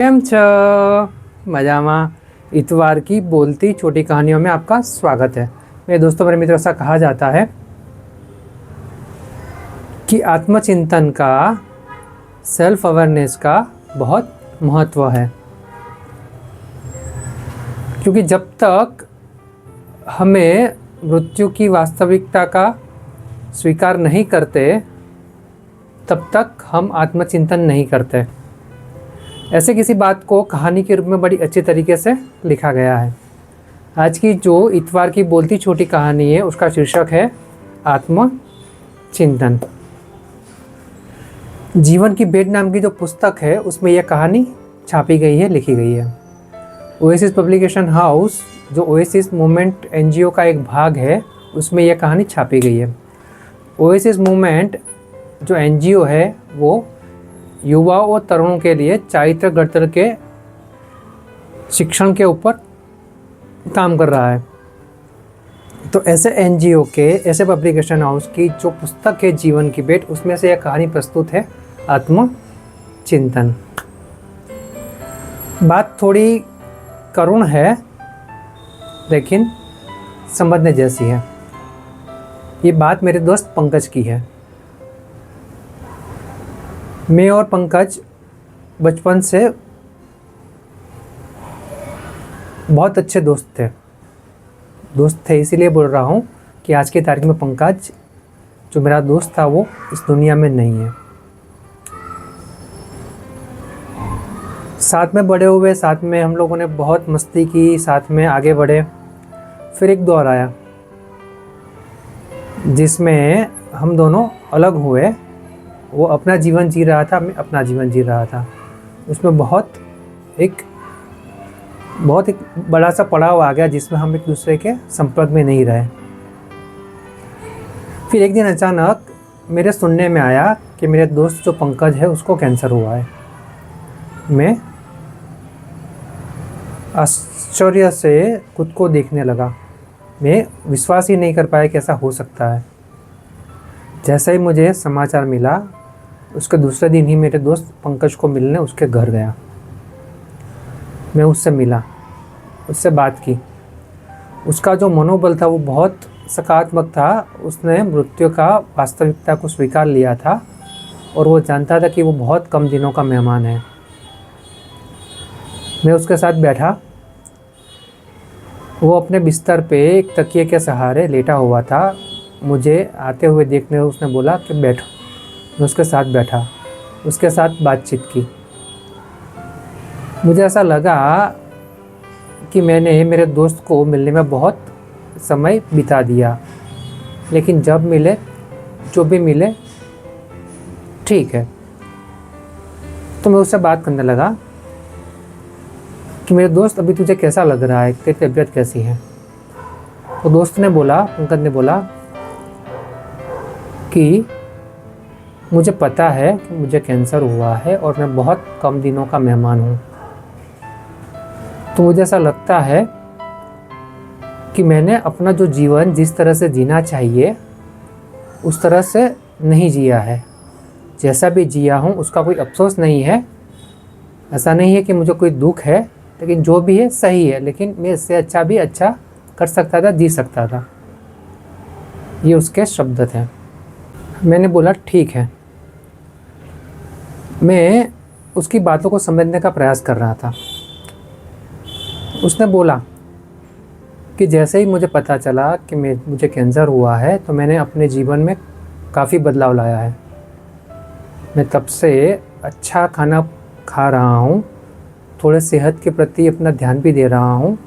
કેમ છો? મજામાં। इतवार की बोलती छोटी कहानियों में आपका स्वागत है। मेरे दोस्तों, मेरे मित्रों, ऐसा कहा जाता है कि आत्मचिंतन का, सेल्फ अवेयरनेस का बहुत महत्व है, क्योंकि जब तक हमें मृत्यु की वास्तविकता का स्वीकार नहीं करते तब तक हम आत्मचिंतन नहीं करते। ऐसे किसी बात को कहानी के रूप में बड़ी अच्छी तरीके से लिखा गया है। आज की जो इतवार की बोलती छोटी कहानी है उसका शीर्षक है आत्मचिंतन। जीवन की भेंट नाम की जो पुस्तक है उसमें यह कहानी छापी गई है, लिखी गई है। ओएसिस पब्लिकेशन हाउस, जो ओएसिस मूवमेंट एनजीओ का एक भाग है, उसमें यह कहानी छापी गई है। ओएसिस मूवमेंट जो एनजीओ है वो युवाओं और तरुणों के लिए चारित्र गढ़तर के शिक्षण के ऊपर काम कर रहा है। तो ऐसे एनजीओ के, ऐसे पब्लिकेशन हाउस की जो पुस्तक है जीवन की भेंट, उसमें से यह कहानी प्रस्तुत है आत्मचिंतन। बात थोड़ी करुण है लेकिन समझने जैसी है। ये बात मेरे दोस्त पंकज की है। मैं और पंकज बचपन से बहुत अच्छे दोस्त थे इसीलिए बोल रहा हूँ कि आज की तारीख में पंकज जो मेरा दोस्त था वो इस दुनिया में नहीं है। साथ में बड़े हुए, साथ में हम लोगों ने बहुत मस्ती की, साथ में आगे बढ़े। फिर एक दौर आया जिसमें हम दोनों अलग हुए। वो अपना जीवन जी रहा था, मैं अपना जीवन जी रहा था। उसमें एक बड़ा सा पड़ाव आ गया जिसमें हम एक दूसरे के संपर्क में नहीं रहे। फिर एक दिन अचानक मेरे सुनने में आया कि मेरे दोस्त जो पंकज है उसको कैंसर हुआ है। मैं आश्चर्य से खुद को देखने लगा। मैं विश्वास ही नहीं कर पाया कि ऐसा हो सकता है। जैसा ही मुझे समाचार मिला उसके दूसरे दिन ही मेरे दोस्त पंकज को मिलने उसके घर गया। मैं उससे मिला, उससे बात की। उसका जो मनोबल था वो बहुत सकारात्मक था। उसने मृत्यु का वास्तविकता को स्वीकार लिया था और वो जानता था कि वो बहुत कम दिनों का मेहमान है। मैं उसके साथ बैठा। वो अपने बिस्तर पे एक तकिए के सहारे लेटा हुआ था। मुझे आते हुए देखने उसने बोला कि बैठो। मैं उसके साथ बैठा, उसके साथ बातचीत की। मुझे ऐसा लगा कि मैंने मेरे दोस्त को मिलने में बहुत समय बिता दिया, लेकिन जब मिले, जो भी मिले ठीक है। तो मैं उससे बात करने लगा कि मेरे दोस्त, अभी तुझे कैसा लग रहा है, तेरी तबीयत कैसी है? तो दोस्त ने बोला, पंकज ने बोला कि मुझे पता है कि मुझे कैंसर हुआ है और मैं बहुत कम दिनों का मेहमान हूँ। तो मुझे ऐसा लगता है कि मैंने अपना जो जीवन जिस तरह से जीना चाहिए उस तरह से नहीं जिया है। जैसा भी जिया हूँ उसका कोई अफसोस नहीं है। ऐसा नहीं है कि मुझे कोई दुख है, लेकिन जो भी है सही है, लेकिन मैं इससे अच्छा भी अच्छा कर सकता था, जी सकता था। ये उसके शब्द थे। मैंने बोला ठीक है। मैं उसकी बातों को समझने का प्रयास कर रहा था। उसने बोला कि जैसे ही मुझे पता चला कि मुझे कैंसर हुआ है तो मैंने अपने जीवन में काफ़ी बदलाव लाया है। मैं तब से अच्छा खाना खा रहा हूँ, थोड़े सेहत के प्रति अपना ध्यान भी दे रहा हूँ,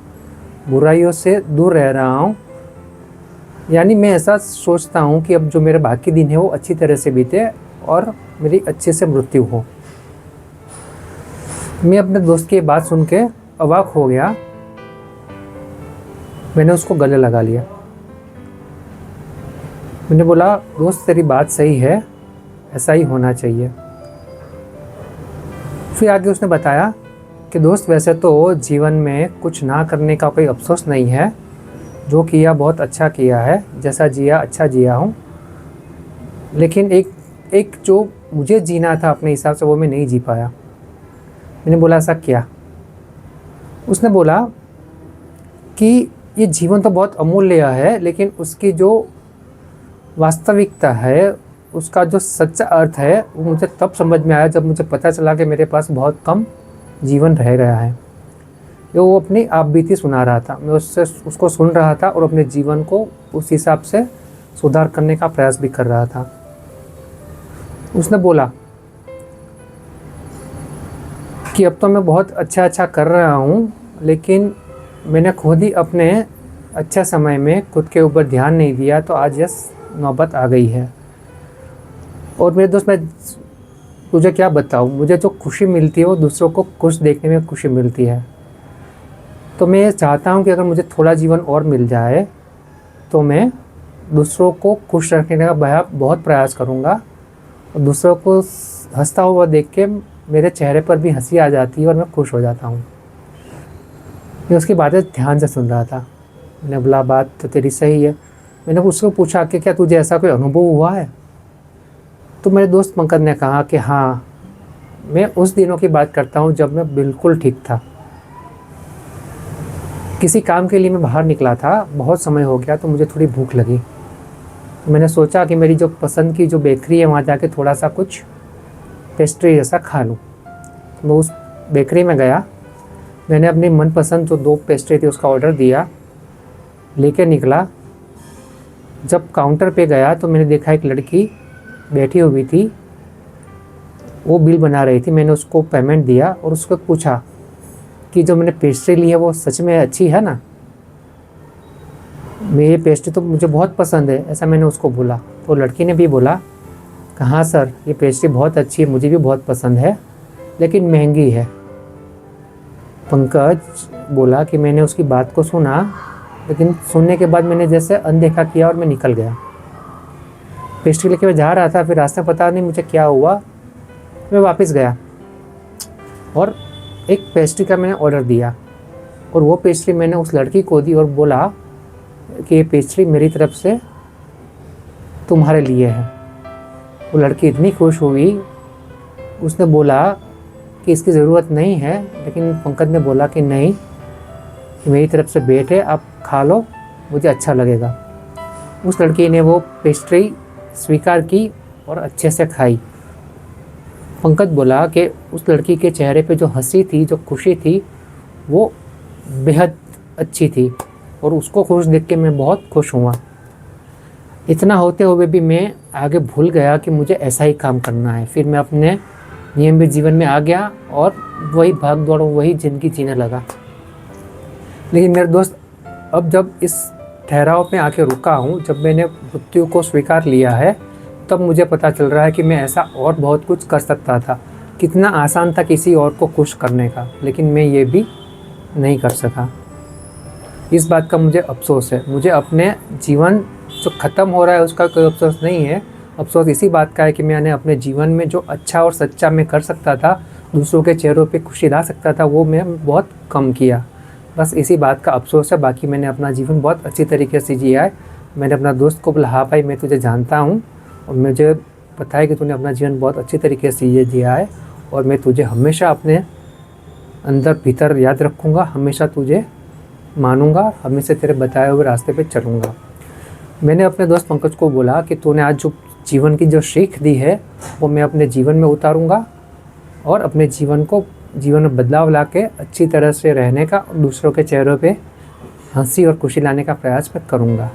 बुराइयों से दूर रह रहा हूँ। यानी मैं ऐसा सोचता हूँ कि अब जो मेरे बाकी दिन है वो अच्छी तरह से बीते और मेरी अच्छे से मृत्यु हो। मैं अपने दोस्त की बात सुन के अवाक हो गया। मैंने उसको गले लगा लिया। मैंने बोला, दोस्त तेरी बात सही है, ऐसा ही होना चाहिए। फिर आगे उसने बताया कि दोस्त, वैसे तो जीवन में कुछ ना करने का कोई अफसोस नहीं है। जो किया बहुत अच्छा किया है, जैसा जिया अच्छा जिया हूँ, लेकिन एक जो मुझे जीना था अपने हिसाब से वो मैं नहीं जी पाया। मैंने बोला ऐसा क्या? उसने बोला कि ये जीवन तो बहुत अमूल्य है, लेकिन उसकी जो वास्तविकता है, उसका जो सच्चा अर्थ है, वो मुझे तब समझ में आया जब मुझे पता चला कि मेरे पास बहुत कम जीवन रह गया है। वो अपनी आप बीती सुना रहा था, मैं उसको सुन रहा था और अपने जीवन को उस हिसाब से सुधार करने का प्रयास भी कर रहा था। उसने बोला कि अब तो मैं बहुत अच्छा कर रहा हूँ, लेकिन मैंने खुद ही अपने अच्छे समय में खुद के ऊपर ध्यान नहीं दिया, तो आज यह नौबत आ गई है। और मेरे दोस्त, मैं तुझे क्या बताऊँ, मुझे जो खुशी मिलती है वो दूसरों को खुश देखने में खुशी मिलती है। तो मैं चाहता हूँ कि अगर मुझे थोड़ा जीवन और मिल जाए तो मैं दूसरों को खुश रखने का बहुत प्रयास करूँगा, और दूसरों को हंसता हुआ देख के मेरे चेहरे पर भी हंसी आ जाती है और मैं खुश हो जाता हूँ। मैं उसकी बातें ध्यान से सुन रहा था। मैंने बोला बात तो तेरी सही है। मैंने उसको पूछा कि क्या तुझे ऐसा कोई अनुभव हुआ है? तो मेरे दोस्त पंकज ने कहा कि हाँ, मैं उस दिनों की बात करता हूँ जब मैं बिल्कुल ठीक था। किसी काम के लिए मैं बाहर निकला था, बहुत समय हो गया, तो मुझे थोड़ी भूख लगी। मैंने सोचा कि मेरी जो पसंद की जो बेकरी है वहाँ जाके थोड़ा सा कुछ पेस्ट्री जैसा खा लूँ। मैं उस बेकरी में गया, मैंने अपनी मनपसंद जो 2 पेस्ट्री थी उसका ऑर्डर दिया, लेके निकला। जब काउंटर पे गया तो मैंने देखा एक लड़की बैठी हुई थी, वो बिल बना रही थी। मैंने उसको पेमेंट दिया और उसको पूछा कि जो मैंने पेस्ट्री ली है वो सच में अच्छी है ना? ये पेस्ट्री तो मुझे बहुत पसंद है, ऐसा मैंने उसको बोला। तो लड़की ने भी बोला कि हाँ सर, ये पेस्ट्री बहुत अच्छी है, मुझे भी बहुत पसंद है, लेकिन महंगी है। पंकज बोला कि मैंने उसकी बात को सुना, लेकिन सुनने के बाद मैंने जैसे अनदेखा किया और मैं निकल गया। पेस्ट्री लेके मैं जा रहा था, फिर रास्ते में पता नहीं मुझे क्या हुआ, मैं वापस गया और एक पेस्ट्री का मैंने ऑर्डर दिया, और वो पेस्ट्री मैंने उस लड़की को दी और बोला कि ये पेस्ट्री मेरी तरफ से तुम्हारे लिए है। वो लड़की इतनी खुश हुई, उसने बोला कि इसकी ज़रूरत नहीं है, लेकिन पंकज ने बोला कि नहीं, मेरी तरफ से भेंट है, आप खा लो, मुझे अच्छा लगेगा। उस लड़की ने वो पेस्ट्री स्वीकार की और अच्छे से खाई। पंकज बोला कि उस लड़की के चेहरे पे जो हंसी थी, जो खुशी थी, वो बेहद अच्छी थी, और उसको खुश देख के मैं बहुत खुश हुआ। इतना होते हुए भी मैं आगे भूल गया कि मुझे ऐसा ही काम करना है। फिर मैं अपने नियमित जीवन में आ गया और वही भाग दौड़, वही ज़िंदगी जीने लगा। लेकिन मेरे दोस्त, अब जब इस ठहराव पे आके रुका हूँ, जब मैंने मृत्यु को स्वीकार लिया है, तब मुझे पता चल रहा है कि मैं ऐसा और बहुत कुछ कर सकता था। कितना आसान था किसी और को खुश करने का, लेकिन मैं ये भी नहीं कर सका। इस बात का मुझे अफसोस है। मुझे अपने जीवन जो ख़त्म हो रहा है उसका कोई अफसोस नहीं है। अफसोस इसी बात का है कि मैंने अपने जीवन में जो अच्छा और सच्चा मैं कर सकता था, दूसरों के चेहरों पे खुशी ला सकता था, वो मैं बहुत कम किया। बस इसी बात का अफसोस है। बाकी मैंने अपना जीवन बहुत अच्छी तरीके से जिया है। मैंने अपना दोस्त को बोला, हाँ भाई, मैं तुझे जानता हूँ और मुझे पता है कि तूने अपना जीवन बहुत अच्छी तरीके से जिया है, और मैं तुझे हमेशा अपने अंदर भीतर याद रखूँगा, हमेशा तुझे मानूंगा, हमेशा तेरे बताए हुए रास्ते पे चलूँगा। मैंने अपने दोस्त पंकज को बोला कि तूने आज जो जीवन की जो सीख दी है वो मैं अपने जीवन में उतारूँगा, और अपने जीवन में बदलाव ला के अच्छी तरह से रहने का, दूसरों के चेहरों पे हंसी और खुशी लाने का प्रयास मैं करूँगा।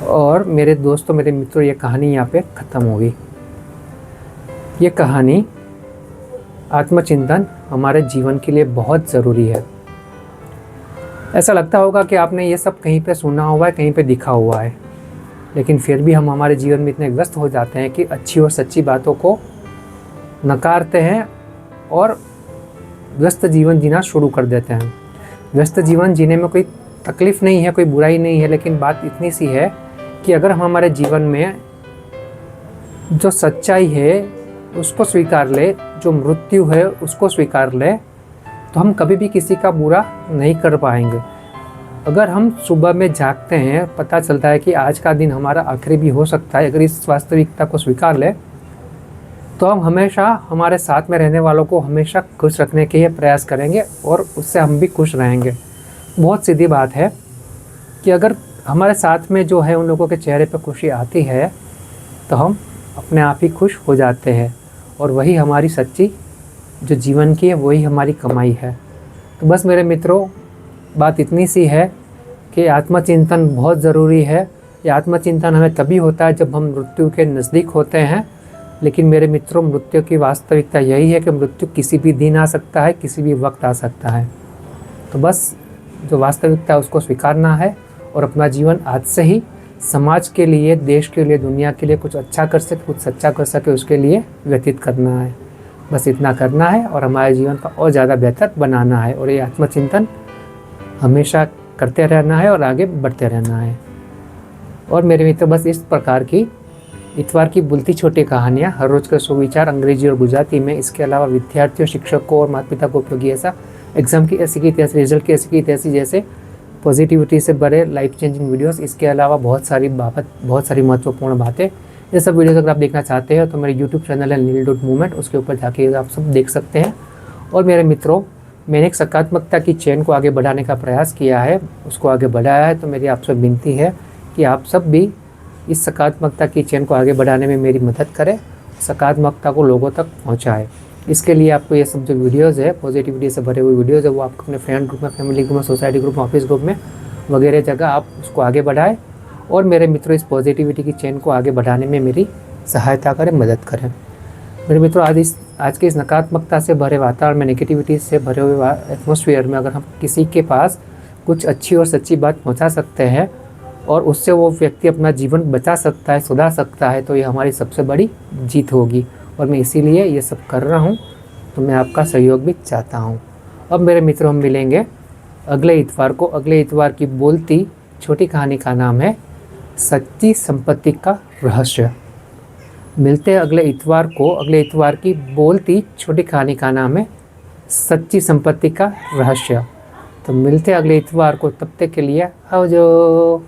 और मेरे दोस्तों, मेरे मित्रों, ये कहानी यहाँ पे ख़त्म होगी। ये कहानी आत्मचिंतन हमारे जीवन के लिए बहुत ज़रूरी है। ऐसा लगता होगा कि आपने ये सब कहीं पे सुना हुआ है, कहीं पे दिखा हुआ है, लेकिन फिर भी हम हमारे जीवन में इतने व्यस्त हो जाते हैं कि अच्छी और सच्ची बातों को नकारते हैं और व्यस्त जीवन जीना शुरू कर देते हैं। व्यस्त जीवन जीने में कोई तकलीफ़ नहीं है, कोई बुराई नहीं है, लेकिन बात इतनी सी है कि अगर हम हमारे जीवन में जो सच्चाई है उसको स्वीकार ले, जो मृत्यु है उसको स्वीकार ले, तो हम कभी भी किसी का बुरा नहीं कर पाएंगे। अगर हम सुबह में जागते हैं, पता चलता है कि आज का दिन हमारा आखिरी भी हो सकता है, अगर इस वास्तविकता को स्वीकार ले, तो हम हमेशा हमारे साथ में रहने वालों को हमेशा खुश रखने के लिए प्रयास करेंगे और उससे हम भी खुश रहेंगे। बहुत सीधी बात है कि अगर हमारे साथ में जो है उन लोगों के चेहरे पर खुशी आती है तो हम अपने आप ही खुश हो जाते हैं, और वही हमारी सच्ची जो जीवन की है, वही हमारी कमाई है। तो बस मेरे मित्रों, बात इतनी सी है कि आत्मचिंतन बहुत ज़रूरी है। ये आत्मचिंतन हमें तभी होता है जब हम मृत्यु के नज़दीक होते हैं। लेकिन मेरे मित्रों, मृत्यु की वास्तविकता यही है कि मृत्यु किसी भी दिन आ सकता है, किसी भी वक्त आ सकता है। तो बस जो वास्तविकता है उसको स्वीकारना है और अपना जीवन आज से ही समाज के लिए, देश के लिए, दुनिया के लिए कुछ अच्छा कर सके, कुछ सच्चा कर सके, उसके लिए व्यतीत करना है। बस इतना करना है और हमारे जीवन का और ज़्यादा बेहतर बनाना है। और ये आत्मचिंतन हमेशा करते रहना है और आगे बढ़ते रहना है। और मेरे मित्र, बस इस प्रकार की इतवार की बुलती छोटी कहानियाँ, हर रोज़ के सुविचार अंग्रेजी और गुजराती में, इसके अलावा विद्यार्थियों, शिक्षकों और माता पिता को उपयोगी ऐसा एग्ज़ाम की ऐसी की तैसी, रिजल्ट की ऐसी की तैसी जैसे पॉजिटिविटी से भरे लाइफ चेंजिंग वीडियोस, इसके अलावा बहुत सारी महत्वपूर्ण बातें, ये सब वीडियोस अगर आप देखना चाहते हैं तो मेरे यूट्यूब चैनल है नील.मूवमेंट, उसके ऊपर जाके आप सब देख सकते हैं। और मेरे मित्रों, मैंने एक सकारात्मकता की चेन को आगे बढ़ाने का प्रयास किया है, उसको आगे बढ़ाया है। तो मेरी आपसे विनती है कि आप सब भी इस सकारात्मकता की चेन को आगे बढ़ाने में मेरी मदद करें, सकारात्मकता को लोगों तक पहुंचाएं। इसके लिए आपको ये सब जो वीडियोज़ है, पॉजिटिविटी से भरे हुए वीडियोज़ है, वो आप अपने फ्रेंड ग्रुप में, फैमिली ग्रुप में, सोसाइटी ग्रुप में, ऑफिस ग्रुप में वगैरह जगह आप उसको आगे बढ़ाएं। और मेरे मित्रों, इस पॉजिटिविटी की चेन को आगे बढ़ाने में मेरी सहायता करें, मदद करें। मेरे मित्रों, आज के इस नकारात्मकता से भरे वातावरण में, नेगेटिविटी से भरे हुए एटमॉस्फेयर में अगर हम किसी के पास कुछ अच्छी और सच्ची बात पहुँचा सकते हैं और उससे वो व्यक्ति अपना जीवन बचा सकता है, सुधार सकता है, तो ये हमारी सबसे बड़ी जीत होगी। और मैं इसीलिए ये सब कर रहा हूँ, तो मैं आपका सहयोग भी चाहता हूँ। अब मेरे मित्रों, हम मिलेंगे अगले इतवार को। अगले इतवार की बोलती छोटी कहानी का नाम है सच्ची संपत्ति का रहस्य। मिलते हैं अगले इतवार को। अगले इतवार की बोलती छोटी कहानी का नाम है सच्ची संपत्ति का रहस्य। तो मिलते हैं अगले इतवार को, तब तक के लिए आओ जो।